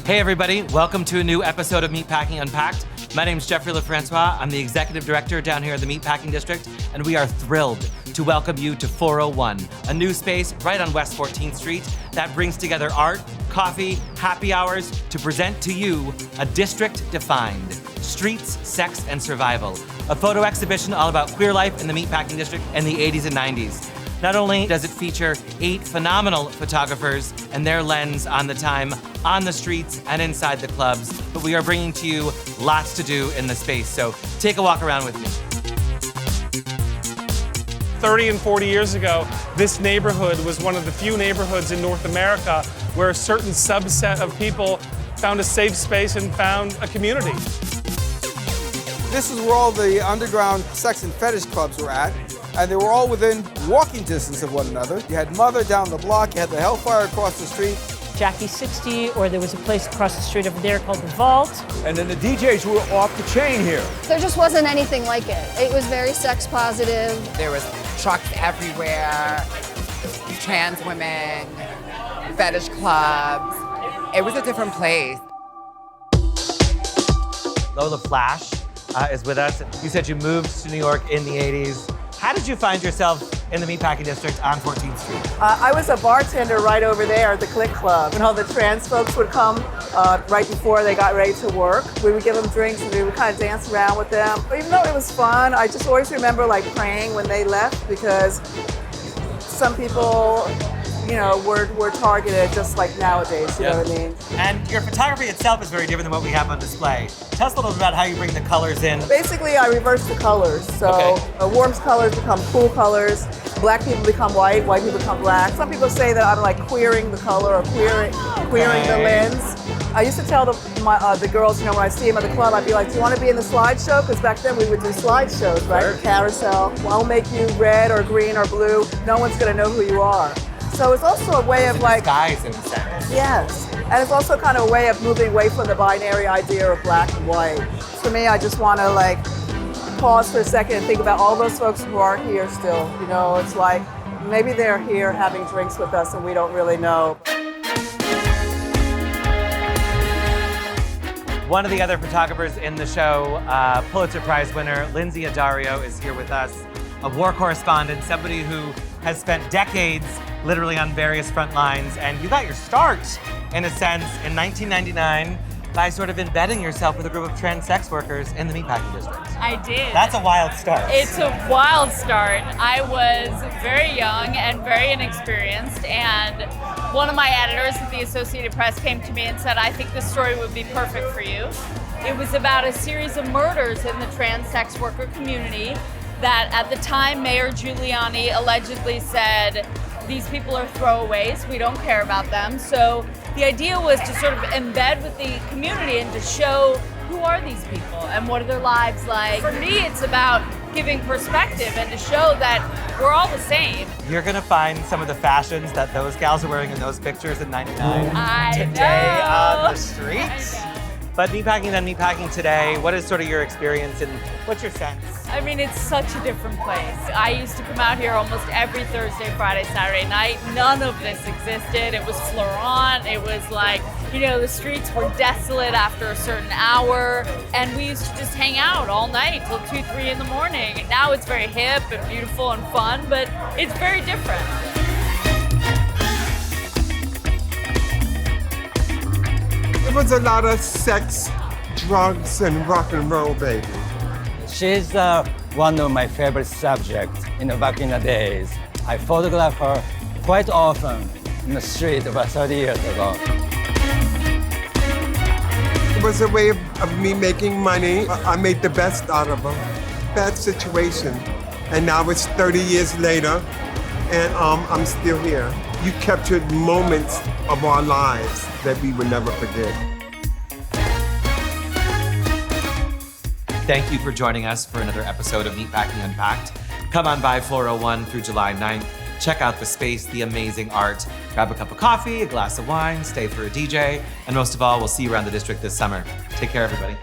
Hey everybody, welcome to a new episode of Meatpacking Unpacked. My name's Jeffrey LaFrancois. I'm the executive director down here at the Meatpacking District, and we are thrilled to welcome you to 401, a new space right on West 14th Street that brings together art, coffee, happy hours to present to you a district defined. Streets, sex, and survival. A photo exhibition all about queer life in the Meatpacking District in the 80s and 90s. Not only does it feature 8 phenomenal photographers and their lens on the time on the streets and inside the clubs, but we are bringing to you lots to do in the space, so take a walk around with me. 30 and 40 years ago, this neighborhood was one of the few neighborhoods in North America where a certain subset of people found a safe space and found a community. This is where all the underground sex and fetish clubs were at, and they were all within walking distance of one another. You had Mother down the block, you had the Hellfire across the street. Jackie 60, or there was a place across the street over there called the Vault. And then the DJs were off the chain here. There just wasn't anything like it. It was very sex positive. There was trucks everywhere, trans women, fetish clubs. It was a different place. Lola Flash is with us. You said you moved to New York in the 80s. How did you find yourself in the Meatpacking District on 14th Street? I was a bartender right over there at the Click Club, and all the trans folks would come right before they got ready to work. We would give them drinks and we would kind of dance around with them. But even though it was fun, I just always remember like praying when they left, because some people, you know, were targeted just like nowadays, you know what I mean? And your photography itself is very different than what we have on display. Tell us a little bit about how you bring the colors in. Basically, I reverse the colors. So warm colors become cool colors. Black people become white people become black. Some people say that I'm like queering the color or queering the lens. I used to tell the girls, you know, when I see them at the club, I'd be like, do you want to be in the slideshow? Because back then we would do slideshows, right? Sure. Carousel. Well, I'll make you red or green or blue. No one's going to know who you are. So it's also a way of like... disguise in a sense. Yes. And it's also kind of a way of moving away from the binary idea of black and white. For me, I just want to like pause for a second and think about all those folks who are here still. You know, it's like maybe they're here having drinks with us and we don't really know. One of the other photographers in the show, Pulitzer Prize winner, Lindsay Adario, is here with us. A war correspondent, somebody who has spent decades literally on various front lines, and you got your start, in a sense, in 1999 by sort of embedding yourself with a group of trans sex workers in the Meatpacking District. I did. That's a wild start. It's a wild start. I was very young and very inexperienced, and one of my editors at the Associated Press came to me and said, I think this story would be perfect for you. It was about a series of murders in the trans sex worker community that at the time Mayor Giuliani allegedly said, these people are throwaways, we don't care about them. So the idea was to sort of embed with the community and to show who are these people and what are their lives like. For me, it's about giving perspective and to show that we're all the same. You're gonna find some of the fashions that those gals are wearing in those pictures in 99 today on the streets. But Meatpacking then Meatpacking today, what is sort of your experience and what's your sense? I mean, it's such a different place. I used to come out here almost every Thursday, Friday, Saturday night. None of this existed. It was Florent. It was like, you know, the streets were desolate after a certain hour. And we used to just hang out all night till 2, 3 in the morning. And now it's very hip and beautiful and fun, but it's very different. It was a lot of sex, drugs, and rock and roll, baby. She's one of my favorite subjects back in the days. I photographed her quite often in the street about 30 years ago. It was a way of me making money. I made the best out of a bad situation. And now it's 30 years later, and I'm still here. You captured moments of our lives that we will never forget. Thank you for joining us for another episode of Meatpacking Unpacked. Come on by 401 through July 9th. Check out the space, the amazing art. Grab a cup of coffee, a glass of wine, stay for a DJ, and most of all, we'll see you around the district this summer. Take care, everybody.